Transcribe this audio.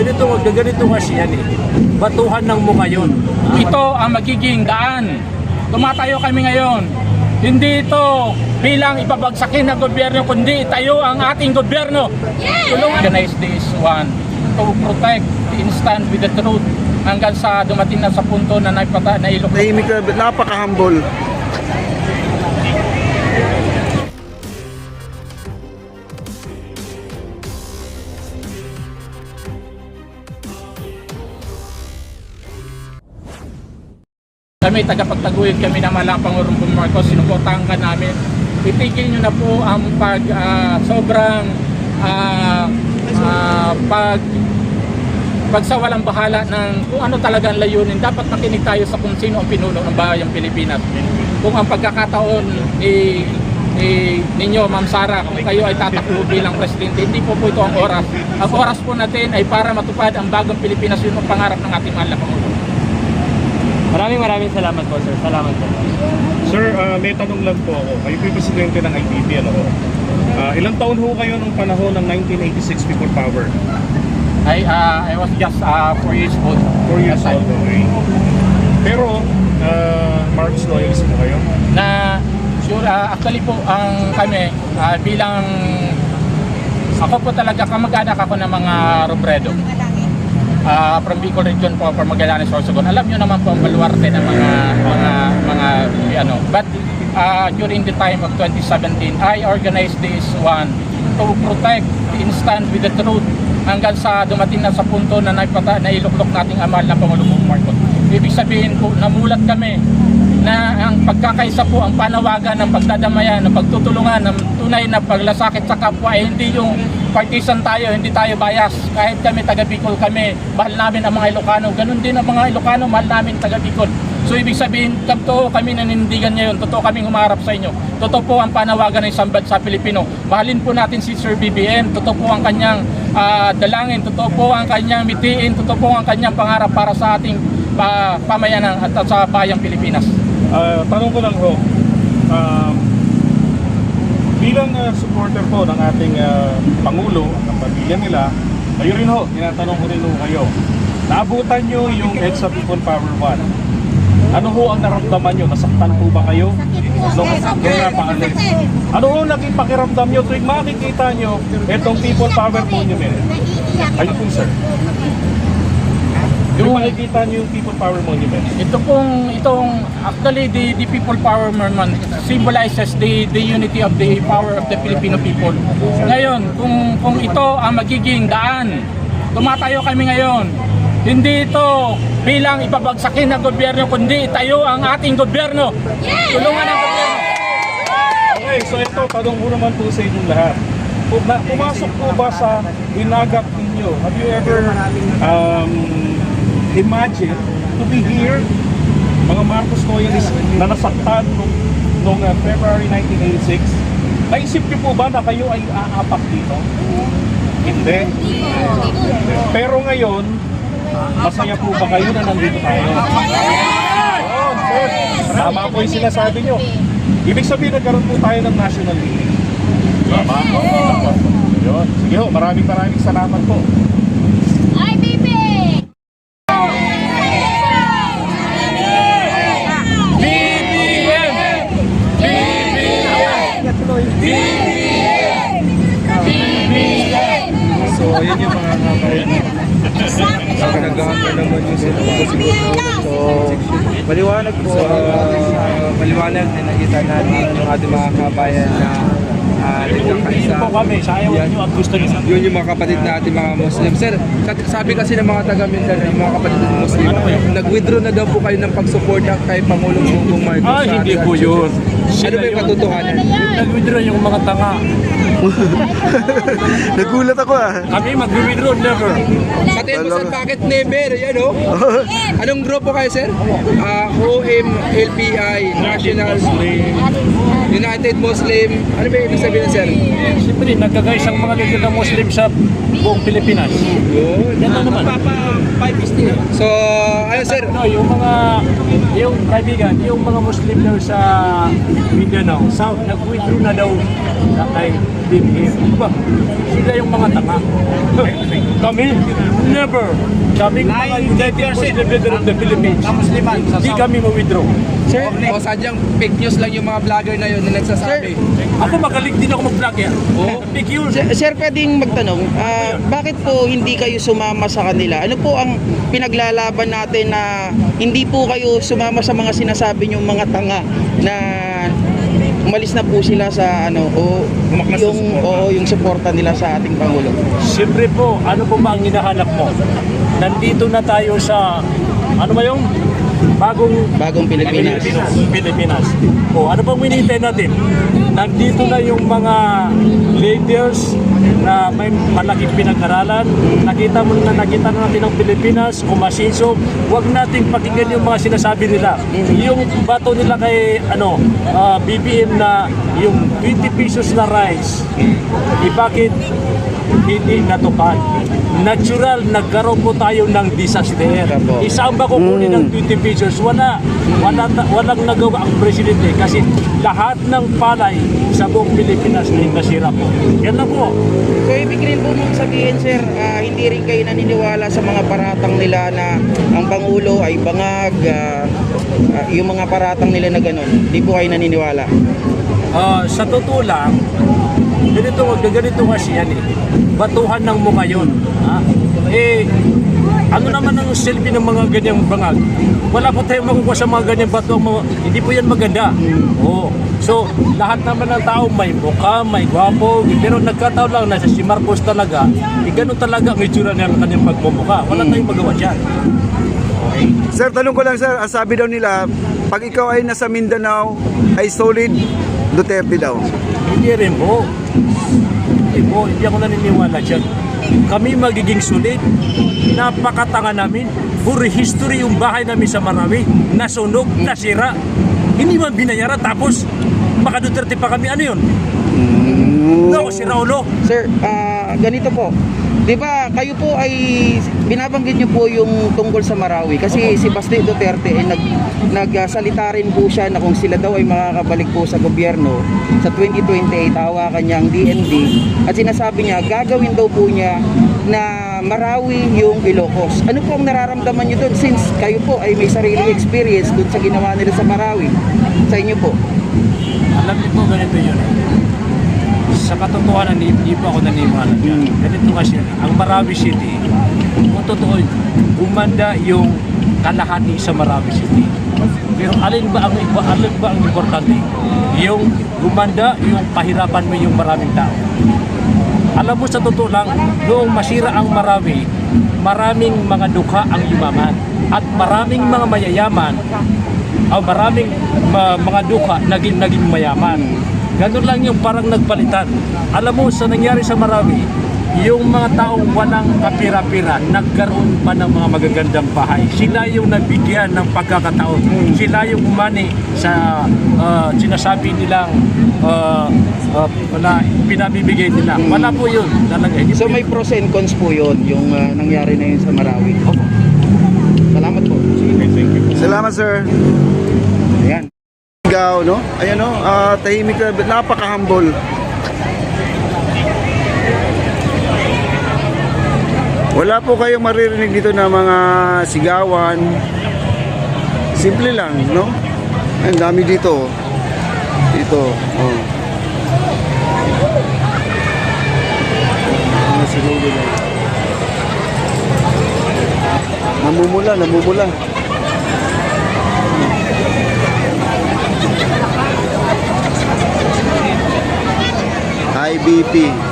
ganito kasi yan eh. Batuhan ng mukha yun. Ito ang magiging daan. Tumatayo kami ngayon. Hindi ito bilang ipabagsakin ng gobyerno, kundi itayo ang ating gobyerno. Tulungan organize this one to protect, to stand with the truth hanggang sa dumating na sa punto na nailok. Tahimik ka, napaka-humble. Kami, tagapagtaguyod kami na malang Pangulong Marcos, sinuportahan ka namin. Itigil nyo na po ang sobrang pagsawalang bahala ng kung ano talagang layunin. Dapat makinig tayo sa kung sino ang pinuno ng bayang Pilipinas. Kung ang pagkakataon ninyo, Ma'am Sara, kung kayo ay tatakbo bilang presidente, hindi po ito ang oras. Ang oras po natin ay para matupad ang bagong Pilipinas, yun ang pangarap ng ating mahal na Pangulo. Maraming salamat po, sir. Salamat po. Sir, may tanong lang po ako. Kayo po yung presidente ng IDP, ano ho? Ilang taon ho kayo nung panahon ng 1986 People Power? I was just 4 years old. 4 years old, okay. Pero, Marcos loyalist po kayo? Sure, actually po, kami, bilang, ako po talaga, kamag-anak ako ng mga Robredo. From Bicol region po, from Magallanes, Sorsogon. Alam nyo naman po ang baluarte ng mga ano. But during the time of 2017, I organized this one to protect, to stand with the truth hanggang sa dumating na sa punto na nailuklok nating amal na Pangulong Marcos. Ibig sabihin po, namulat kami na ang pagkakaisa po, ang panawagan ng pagdadamayan, ng pagtutulungan, ng tunay na paglasakit sa kapwa ay hindi yung partisan tayo, hindi tayo bias. Kahit kami taga Bicol kami, mahal namin ang mga Ilocano. Ganun din ang mga Ilocano, mahal namin taga Bicol. So ibig sabihin, totoo kami nanindigan ngayon, totoo kaming humarap sa inyo. Totoo po ang panawagan ng isang bansa Pilipino. Mahalin po natin si Sir BBM, totoo po ang kanyang dalangin, totoo po ang kanyang mitiin, totoo po ang kanyang pangarap para sa ating pamayanan at sa bayang Pilipinas. Tanong ko lang ho, bilang supporter po ng ating Pangulo, ng pamilya nila, kayo rin ho, tinatanong ko rin ho kayo, naabutan nyo yung EDSA People Power 1. Ano ho ang naramdaman nyo? Nasaktan po ba kayo? Ano ho naging pakiramdam nyo tuwing makikita nyo itong People Power Monument? Ayun po, sir. Yung makikita nyo yung People Power Monument. Actually the People Power Monument symbolizes the unity of the power of the Filipino people. Ngayon, kung ito ang magiging daan, tumatayo kami ngayon. Hindi ito bilang ipabagsakin ng gobyerno, kundi itayo ang ating gobyerno. Tulungan ang gobyerno. Okay, so ito, tanong ko naman po sa inyong lahat. Pumasok po ba sa hinagap ninyo? Have you ever imagine to be here, mga Marcos loyalists na nasaktan noong February 1986? Naisip niyo po ba na kayo ay aapak dito? Hindi. Pero ngayon, masaya po ba kayo na nandito tayo? Tama po yung sinasabi nyo. Ibig sabihin, nagkaroon po tayo ng national meeting. Tama? Yun. Sige ho, maraming salamat po. Ay, baby! So, ayan yung mga kabayan. Nag-hanggang naman yung sila. So, maliwanag po. Maliwanag na nakita natin ng ating mga kabayan na nagkakaisa. Po kami, sayaw nyo at gusto nyo. Yun yung mga kapatid natin mga Muslim. Sir, sabi kasi ng mga taga-Mindanao, yung mga kapatid ng Muslim, nag-withdraw na daw po kayo ng pagsuporta kay Pangulong Bongbong Marcos. Hindi po yun. Ano ba yung katotohanan? Nag-withdraw yung mga tanga. Nagulat ako Kami mag-withdraw never. Pati mo sir, bakit never? Yan o. Anong grupo kayo sir? OMLPI, National United Muslim. Ano ba yung ibig sabihin sir? Siyempre, nagkagais ang mga leader ng Muslim sa buong Pilipinas. Yun. Yan naman. So, ano sir? Yung kaibigan, yung mga Muslim daw sa Mindanao, South, nag-withdraw na daw na kay BBM. Diba? Sila yung mga tanga. Kami, never. Kami mga United Muslim Leader of the Philippines. Hindi kami ma-withdraw. Sir, o sadyang fake news lang yung mga vlogger na yun na nagsasabi. Ako magaling din ako mag-vlog yan. Big yun. Sir, pwedeng magtanong, bakit po hindi kayo sumama sa kanila? Ano po ang pinaglalaban natin na hindi po kayo sumama sa mga sinasabi niyong mga tanga na umalis na po sila sa yung suporta nila sa ating Pangulo? Siyempre po, ano po ba ang hinahanap mo? Nandito na tayo sa, ano ba yung bagong Pilipinas. O, ano bang hinihintay natin? Nandito na yung mga leaders na may malaking pinag-aralan. Nakita na natin ang Pilipinas, kumasinso. Huwag nating pakinggan yung mga sinasabi nila. Yung bato nila kay BBM na yung 20 pesos na rice, bakit hindi natupad? Natural, nagkaroon po tayo ng disaster. Isang ba kukunin ng 20 pesos? Walang nagawa ang presidente kasi lahat ng palay sa buong Pilipinas ay nasira po. Yan lang po. So ibig rin po mong sabihin, sir, hindi rin kayo naniniwala sa mga paratang nila na ang Pangulo ay bangag, yung mga paratang nila na gano'n, hindi po kayo naniniwala? Sa totoo lang, ganito kasi yan eh. Batuhan ng mukha yun. Ano naman ang selfie ng mga ganyang bangag? Wala po tayong makukuha sa mga ganyang bato. Hindi po yan maganda. So, lahat naman ng tao may mukha, may gwapo, pero nagkataon lang na si Marcos talaga, ganun talaga ang itsura ng kanyang pagmumukha. Wala tayong magawa dyan. Sir, tanong ko lang sir, ang sabi daw nila, pag ikaw ay nasa Mindanao, ay solid Duterte daw. Hindi rin po. Hindi ako naniniwala dyan. Kami magiging sulit. Napakatanga namin. Puro history yung bahay namin sa Marawi. Nasunog, nasira. Hindi man binayaran. Tapos, maka Duterte pa kami. Ano yun? No, si Raulo. Sir, ganito po. Di ba, kayo po ay binabanggit niyo po yung tungkol sa Marawi kasi si Baste Duterte ay nagsalita rin po siya na kung sila daw ay makakabalik po sa gobyerno sa 2028, hawakan niya ang DND at sinasabi niya gagawin daw po niya na Marawi yung Ilocos. Ano po ang nararamdaman niyo doon since kayo po ay may sariling experience doon sa ginawa nila sa Marawi? Sa inyo po? Alam niyo po, ganito yun. Sa katotohanan, hindi po ako naniniwala dyan. Ganito kasi, ang Marawi City, kung totoo, gumanda yung kalahati sa Marawi City. Pero alin ba ang importante? Yung gumanda, yung pahirapan mo yung maraming tao. Alam mo, sa totoo lang, noong masira ang Marawi, maraming mga dukha ang yumaman. At maraming mga mayayaman, maraming mga dukha naging mayaman. Ganun lang yung parang nagpalitan. Alam mo, sa nangyari sa Marawi, yung mga taong walang kapira-pira, nagkaroon pa ng mga magagandang bahay. Sila yung nabigyan ng pagkakataon. Sila yung umani sa sinasabi nilang pinabibigay nila. Wala po yun. Talaga. So may pros and cons po yun, yung nangyari na yun sa Marawi. Salamat po. Salamat sir. Ayan. No? Ayan no, tahimik na, napaka-humble. Wala po kayong maririnig dito na mga sigawan. Simple lang, no? Ang dami dito. Dito, oh. Namumula. IBP.